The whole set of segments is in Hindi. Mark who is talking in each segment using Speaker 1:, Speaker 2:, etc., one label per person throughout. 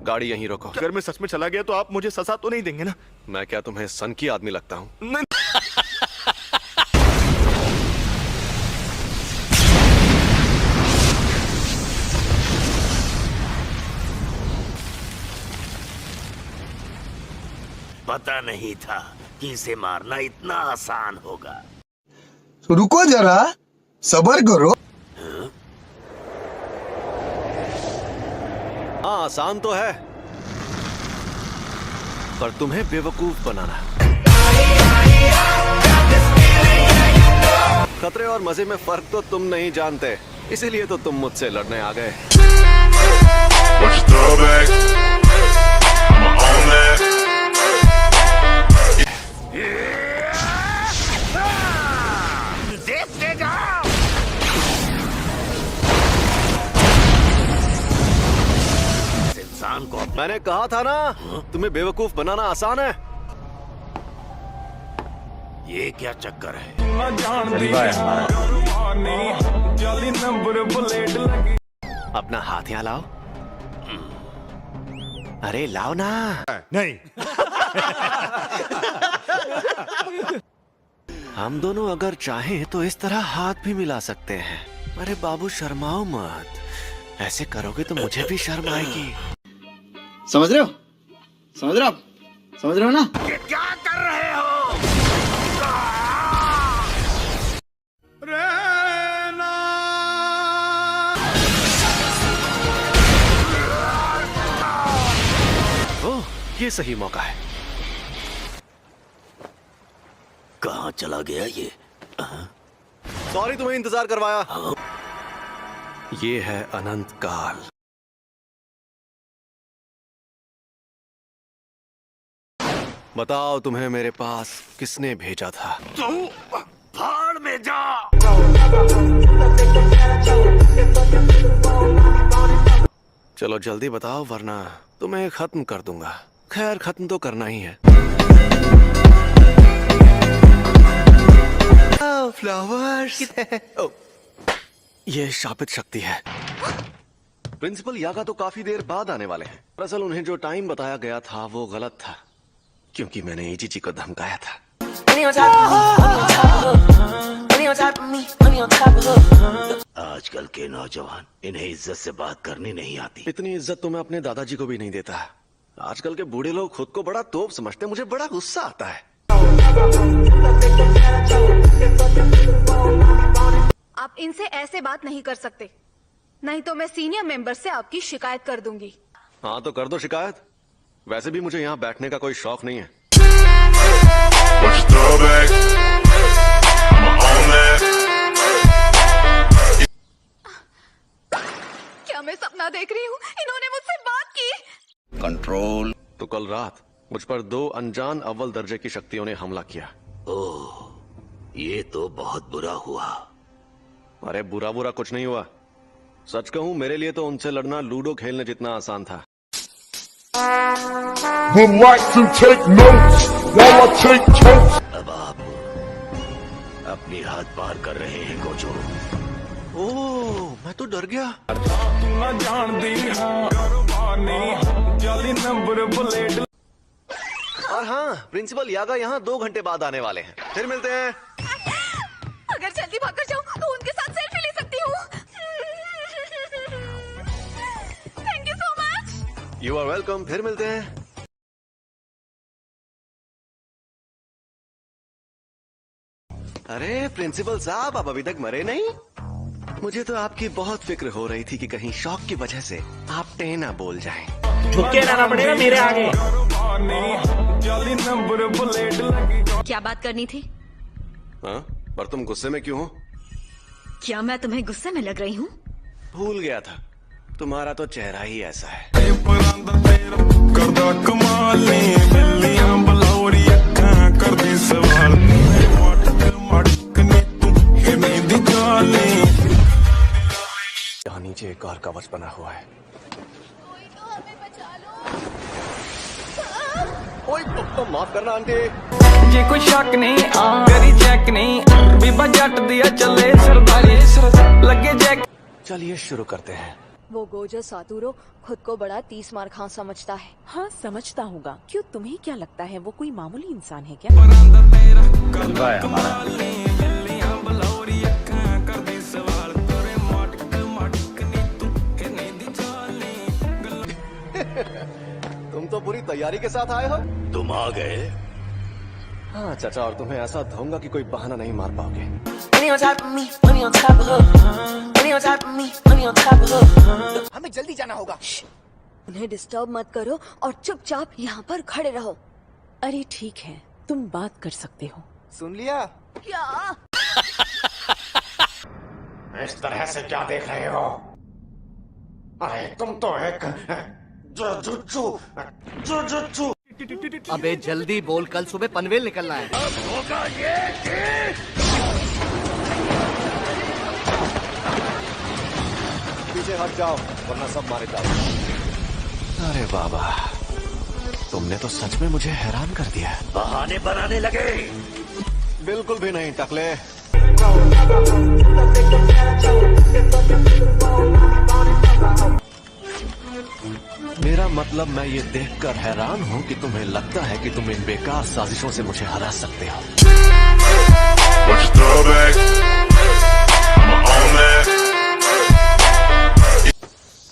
Speaker 1: गाड़ी यहीं रोको।
Speaker 2: अगर मैं सच में चला गया तो आप मुझे सजा तो नहीं देंगे ना?
Speaker 1: मैं क्या तुम्हें सन की आदमी लगता हूँ?
Speaker 2: नहीं।
Speaker 3: पता नहीं था कि इसे मारना इतना आसान होगा।
Speaker 4: रुको जरा, सब्र करो।
Speaker 1: हाँ, आसान तो है, पर तुम्हें बेवकूफ बनाना। खतरे और मजे में फर्क तो तुम नहीं जानते, इसीलिए तो तुम मुझसे लड़ने आ गए।
Speaker 3: देखते जाओ। इंसान को
Speaker 1: मैंने कहा था ना, तुम्हें बेवकूफ बनाना आसान है।
Speaker 3: ये क्या चक्कर है?
Speaker 1: अपना हाथ यहाँ लाओ। अरे लाओ ना।
Speaker 2: नहीं।
Speaker 1: हम दोनों अगर चाहें तो इस तरह हाथ भी मिला सकते हैं। अरे बाबू शर्माओ मत, ऐसे करोगे तो मुझे भी शर्म आएगी।
Speaker 5: समझ रहे हो? समझ रहे हो आप? समझ रहे हो ना?
Speaker 3: ये क्या कर रहे हो?
Speaker 1: ओह, ये सही मौका है।
Speaker 3: कहाँ चला गया ये?
Speaker 1: सॉरी तुम्हें इंतजार करवाया। ये है अनंत काल। बताओ तुम्हें मेरे पास किसने भेजा था?
Speaker 3: तू भाड़ में जा।
Speaker 1: चलो जल्दी बताओ वरना तुम्हें खत्म कर दूंगा। खैर खत्म तो करना ही है। फ्लावर्स। ये शापित शक्ति है। प्रिंसिपल यागा तो काफी देर बाद आने वाले हैं। दरअसल उन्हें जो टाइम बताया गया था वो गलत था, क्योंकि मैंने एजी जी को धमकाया था।
Speaker 3: आजकल के नौजवान, इन्हें इज्जत से बात करनी नहीं आती।
Speaker 1: इतनी इज्जत तो मैं अपने दादाजी को भी नहीं देता। आजकल के बूढ़े लोग खुद को बड़ा तोप समझते, मुझे बड़ा गुस्सा आता है।
Speaker 6: आप इनसे ऐसे बात नहीं कर सकते, नहीं तो मैं सीनियर मेंबर से आपकी शिकायत कर दूंगी।
Speaker 1: हाँ तो कर दो शिकायत। वैसे भी मुझे यहाँ बैठने का कोई शौक नहीं है।
Speaker 6: क्या मैं सपना देख रही हूँ? इन्होंने मुझसे बात की।
Speaker 4: कंट्रोल।
Speaker 1: तो कल रात मुझ पर 2 अनजान अव्वल दर्जे की शक्तियों ने हमला किया।
Speaker 3: ओह, ये तो बहुत बुरा हुआ।
Speaker 1: अरे बुरा बुरा कुछ नहीं हुआ। सच कहूँ मेरे लिए तो उनसे लड़ना लूडो खेलने जितना आसान था।
Speaker 7: Would like to take notes while I take totes.
Speaker 3: अब आप अपनी हाथ पार कर रहे हैं गोजो।
Speaker 1: ओह, मैं तो डर गया। और हाँ, प्रिंसिपल यागा यहाँ 2 घंटे बाद आने वाले हैं। फिर मिलते हैं।
Speaker 6: अगर जल्दी भाग कर जाऊँ तो उनके साथ सेल्फी ले सकती हूँ। Thank you so much.
Speaker 1: You are welcome. फिर मिलते हैं। अरे प्रिंसिपल साहब, आप अभी तक मरे नहीं? मुझे तो आपकी बहुत फिक्र हो रही थी कि कहीं शौक की वजह से आप टेना बोल जाएं।
Speaker 8: झुके रहना पड़ेगा मेरे आगे।
Speaker 6: क्या बात करनी थी?
Speaker 1: हाँ, पर तुम गुस्से में क्यों हो?
Speaker 6: क्या मैं तुम्हें गुस्से में लग रही हूँ?
Speaker 1: भूल गया था, तुम्हारा तो चेहरा ही ऐसा है। यहाँ नीचे एक और कवच बना हुआ है। ओए, माफ करना आंटी।
Speaker 8: जे कोई शक नहीं तेरी चेक नहीं बीबा जट दिया चले सरदारी लगे जैक।
Speaker 1: चलिए शुरू करते हैं।
Speaker 9: वो गोजो सातुरो खुद को बड़ा 30 मार खां समझता है।
Speaker 10: हाँ समझता होगा। क्यों, तुम्हें क्या लगता है वो कोई मामूली इंसान है क्या?
Speaker 2: जलवा है हमारा।
Speaker 1: तुम तो पूरी तैयारी के साथ आए हो।
Speaker 3: तुम आ गए।
Speaker 1: हाँ चाचा, और तुम्हें ऐसा धोऊंगा कि कोई बहाना नहीं मार पाओगे।
Speaker 4: हमें जल्दी जाना होगा।
Speaker 9: उन्हें डिस्टर्ब मत करो और चुपचाप यहाँ पर खड़े रहो।
Speaker 10: अरे ठीक है, तुम बात कर सकते हो।
Speaker 4: सुन लिया?
Speaker 9: क्या?
Speaker 3: इस तरह से क्या देख रहे हो? अरे तुम तो एक जुजुत्सु।
Speaker 5: अबे जल्दी बोल, कल सुबह पनवेल निकलना है।
Speaker 3: होगा ये कि
Speaker 1: पीछे हट जाओ वरना सब मारे जाओ। अरे बाबा, तुमने तो सच में मुझे हैरान कर दिया।
Speaker 3: बहाने बनाने लगे।
Speaker 1: बिल्कुल भी नहीं टकले। मेरा मतलब मैं ये देखकर हैरान हूँ कि तुम्हें लगता है कि तुम इन बेकार साजिशों से मुझे हरा सकते हो।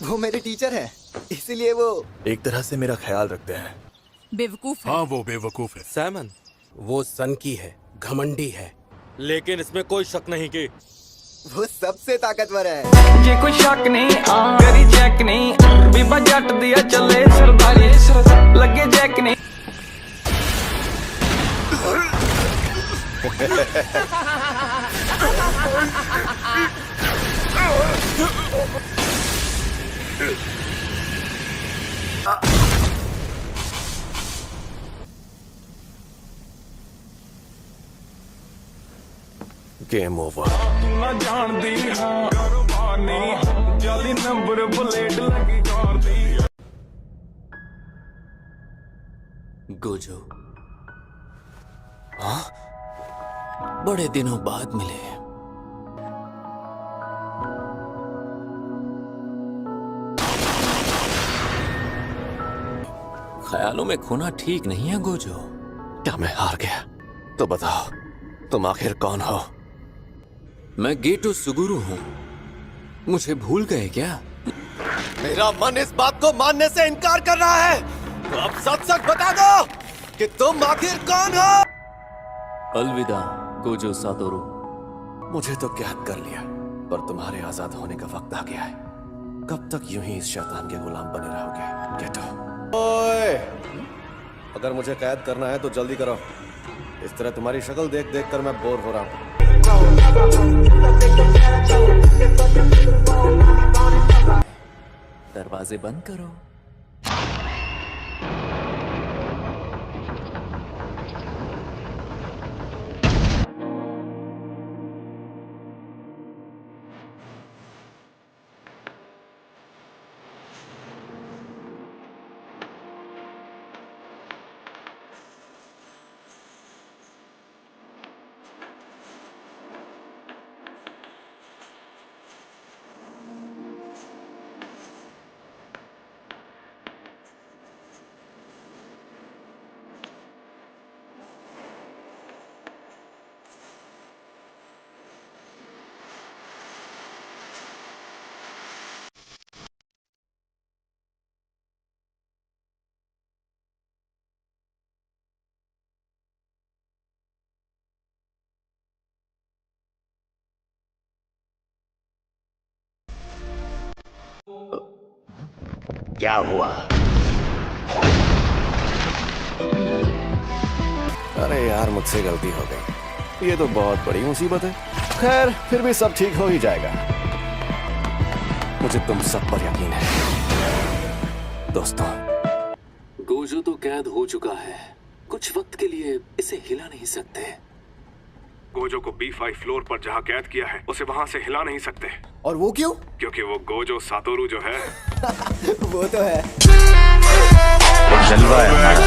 Speaker 5: वो मेरे टीचर हैं, इसीलिए वो
Speaker 2: एक तरह से मेरा ख्याल रखते हैं।
Speaker 10: बेवकूफ है।
Speaker 7: हाँ वो बेवकूफ है।
Speaker 11: सैमन वो सन की है, घमंडी है, लेकिन इसमें कोई शक नहीं कि
Speaker 5: वो सबसे ताकतवर है।
Speaker 8: ये कोई शक नहीं, करी चेक नहीं, बीबा जट दिया चले सरदारी, लगे जैक नहीं।
Speaker 1: Game over.
Speaker 8: ना जान दी हाँ कुर्बानी, जाली नंबर प्लेट लगी कार दी।
Speaker 11: गोजो, हाँ बड़े दिनों बाद मिले। ख्यालों में खोना ठीक नहीं है गोजो।
Speaker 1: क्या मैं हार गया? तो बताओ तुम आखिर कौन हो?
Speaker 11: मैं गेटो सुगुरु हूँ, मुझे भूल गए क्या?
Speaker 1: मेरा मन इस बात को मानने से इनकार कर रहा है, तो अब सच सच बता दो कि तुम आखिर कौन हो?
Speaker 11: अलविदा गोजो सातोरू।
Speaker 1: मुझे तो कैद कर लिया, पर तुम्हारे आजाद होने का वक्त आ गया है। कब तक यूं ही इस शैतान के गुलाम बने रहोगे? गेटो। ओए, अगर मुझे कैद करना है तो जल्दी करो। इस तरह तुम्हारी शक्ल देख देख कर मैं बोर हो रहा हूँ।
Speaker 11: दरवाजे बंद करो।
Speaker 3: क्या हुआ?
Speaker 1: अरे यार, मुझसे गलती हो गई। ये तो बहुत बड़ी मुसीबत है। खैर, फिर भी सब ठीक हो ही जाएगा। मुझे तुम सब पर यकीन है दोस्तों।
Speaker 11: गोजो तो कैद हो चुका है, कुछ वक्त के लिए इसे हिला नहीं सकते।
Speaker 7: गोजो को B5 फ्लोर पर जहाँ कैद किया है उसे वहाँ से हिला नहीं सकते।
Speaker 5: और वो क्यों?
Speaker 7: क्योंकि वो गोजो सातोरू जो है
Speaker 5: वो तो है।
Speaker 2: जलवा है हमारा।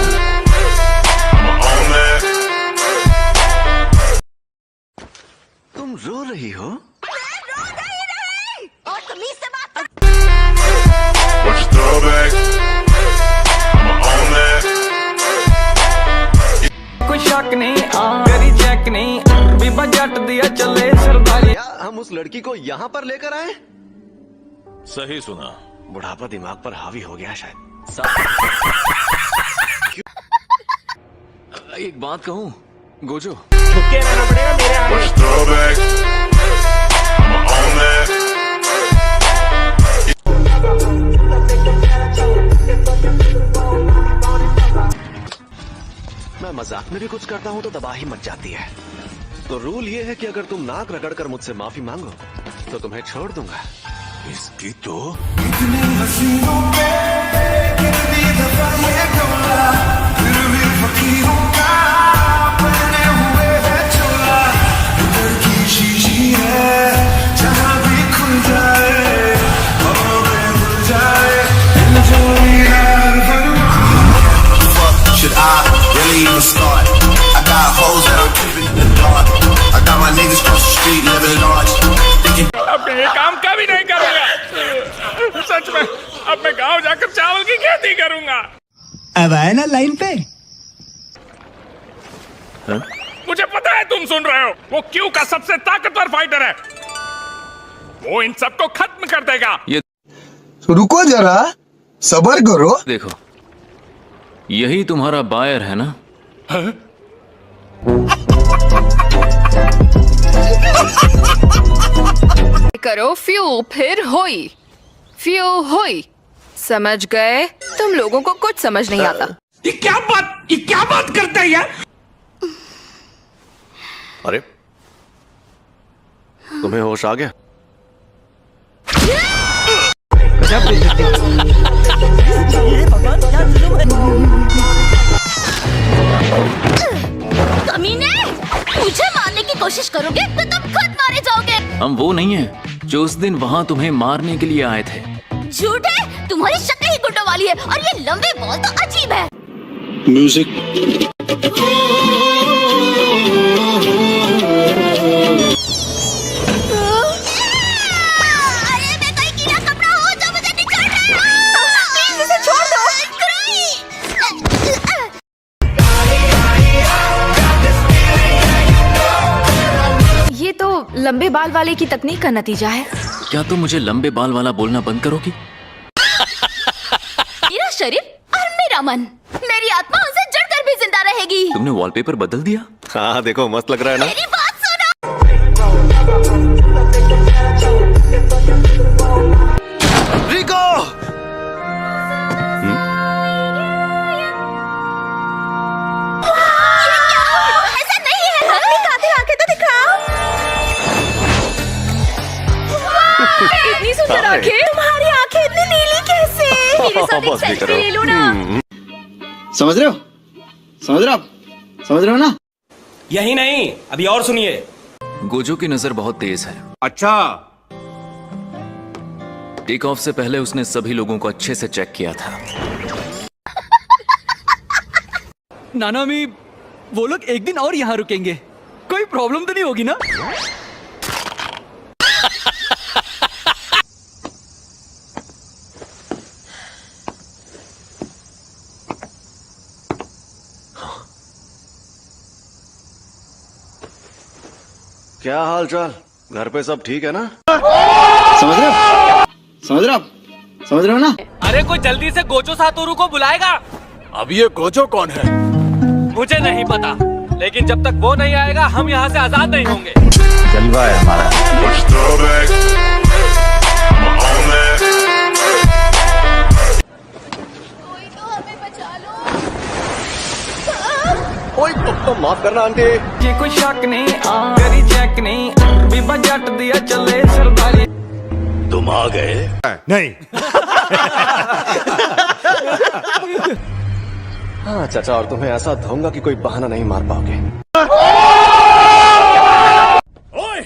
Speaker 1: तुम रो रही हो?
Speaker 9: मैं रो रही नहीं, और तमीज से बात कर।
Speaker 1: उस लड़की को यहाँ पर लेकर आए?
Speaker 3: सही सुना।
Speaker 1: बुढ़ापा दिमाग पर हावी हो गया शायद।
Speaker 11: एक बात कहूँ गोजो,
Speaker 1: मैं मजाक में भी कुछ करता हूँ तो तबाही मच जाती है। तो रूल ये है कि अगर तुम नाक रगड़कर मुझसे माफी मांगो तो तुम्हें छोड़ दूंगा।
Speaker 3: इसकी तो
Speaker 12: Should I really even start? I got hoes that I'm keeping in the dark. I got my niggas cross the street living large.
Speaker 7: अब मैं ये काम कभी नहीं करूंगा। सच में अब मैं गांव जाकर चावल की खेती करूंगा।
Speaker 5: अब आए ना लाइन पे।
Speaker 7: मुझे पता है तुम सुन रहे हो। वो क्यू का सबसे ताकतवर फाइटर है। वो इन सबको खत्म कर देगा।
Speaker 11: ये
Speaker 5: रुको जरा, सबर करो।
Speaker 11: देखो, यही तुम्हारा बायर है ना?
Speaker 6: करो फ्यू फिर होई, फ्यू होई। समझ गए? तुम लोगों को कुछ समझ नहीं आता।
Speaker 7: ये क्या बात करता है यार?
Speaker 1: अरे तुम्हें होश आ गया?
Speaker 9: कमीने, मुझे मारने की कोशिश करोगे तो तुम खुद मारे जाओगे।
Speaker 11: हम वो नहीं है जो उस दिन वहाँ तुम्हें मारने के लिए आए थे।
Speaker 9: झूठ है, तुम्हारी शक्ल ही गुंडों वाली है और ये लंबे बॉल तो अजीब है।
Speaker 5: म्यूजिक।
Speaker 9: अरे मैं कोई कीड़ा कपड़ा हूँ जो मुझे निकाल रहा है। प्लीज इसे छोड़ दो।
Speaker 6: ये तो लंबे बाल वाले की तकनीक का नतीजा है।
Speaker 11: क्या तुम मुझे लंबे बाल वाला बोलना बंद करोगी?
Speaker 9: मेरा शरीर और मेरा मन, मेरी आत्मा उनसे जुड़कर भी जिंदा रहेगी।
Speaker 11: तुमने वॉलपेपर बदल दिया?
Speaker 1: हाँ देखो मस्त लग रहा है ना?
Speaker 9: मेरी बात सुनो।
Speaker 1: रिको!
Speaker 9: ऐसा नहीं है। आधी आंखें तो दिखाओ। इतनी सुंदर आंखें, तुम्हारी आंखें इतनी नीली कैसे? मेरे साथ एक सेल्फी ले लो ना।
Speaker 5: समझ रहे हो? समझ रहे हो आप? समझ रहे हो ना?
Speaker 8: यही नहीं, अभी और सुनिए।
Speaker 11: गोजो की नजर बहुत तेज है।
Speaker 8: अच्छा,
Speaker 11: टेक ऑफ से पहले उसने सभी लोगों को अच्छे से चेक किया था।
Speaker 8: नानामी, वो लोग एक दिन और यहाँ रुकेंगे। कोई प्रॉब्लम तो नहीं होगी ना?
Speaker 1: क्या हाल चाल? घर पे सब ठीक है ना?
Speaker 5: समझ रहे हो? समझ रहे हो आप? समझ रहे हो ना?
Speaker 8: अरे कोई जल्दी से गोजो सातोरू को बुलाएगा।
Speaker 2: अब ये गोजो कौन है?
Speaker 8: मुझे नहीं पता, लेकिन जब तक वो नहीं आएगा हम यहाँ से आजाद नहीं होंगे।
Speaker 2: जलवा है हमारा।
Speaker 9: कोई तो हमें बचा लो।
Speaker 1: ओए तो माफ करना आंटी।
Speaker 8: ये कोई शक नहीं, तेरी चेक नहीं, बीबा जट दिया चले सरदारी।
Speaker 3: तुम आ गए?
Speaker 2: नहीं।
Speaker 1: हाँ चाचा, और तुम्हें ऐसा धोऊंगा कि कोई बहाना नहीं मार पाओगे।
Speaker 7: ओए!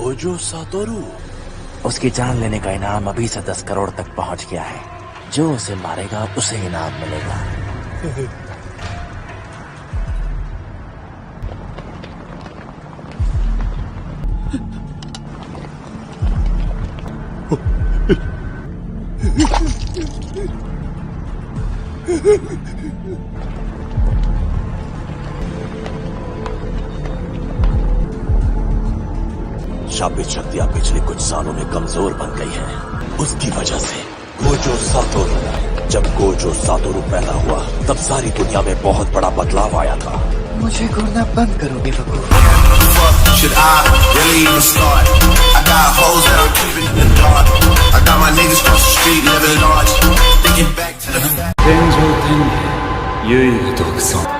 Speaker 3: Gojo Satoru.
Speaker 11: उसकी जान लेने का इनाम अभी से 10 करोड़ तक पहुंच गया है। जो उसे मारेगा उसे इनाम मिलेगा।
Speaker 3: शापित शक्तियां पिछले कुछ सालों में कमजोर बन गई हैं। उसकी वजह से गोजो सातोरू, जब गोजो सातोरू पैदा हुआ तब सारी दुनिया में बहुत बड़ा बदलाव आया था।
Speaker 4: मुझे घूरना बंद करो बेवकूफ।
Speaker 12: Should I really even start? I got hoes that I'm keeping in the dark. I got my niggas cross the street living large. Thinking back to the
Speaker 11: 天上天下唯我独尊。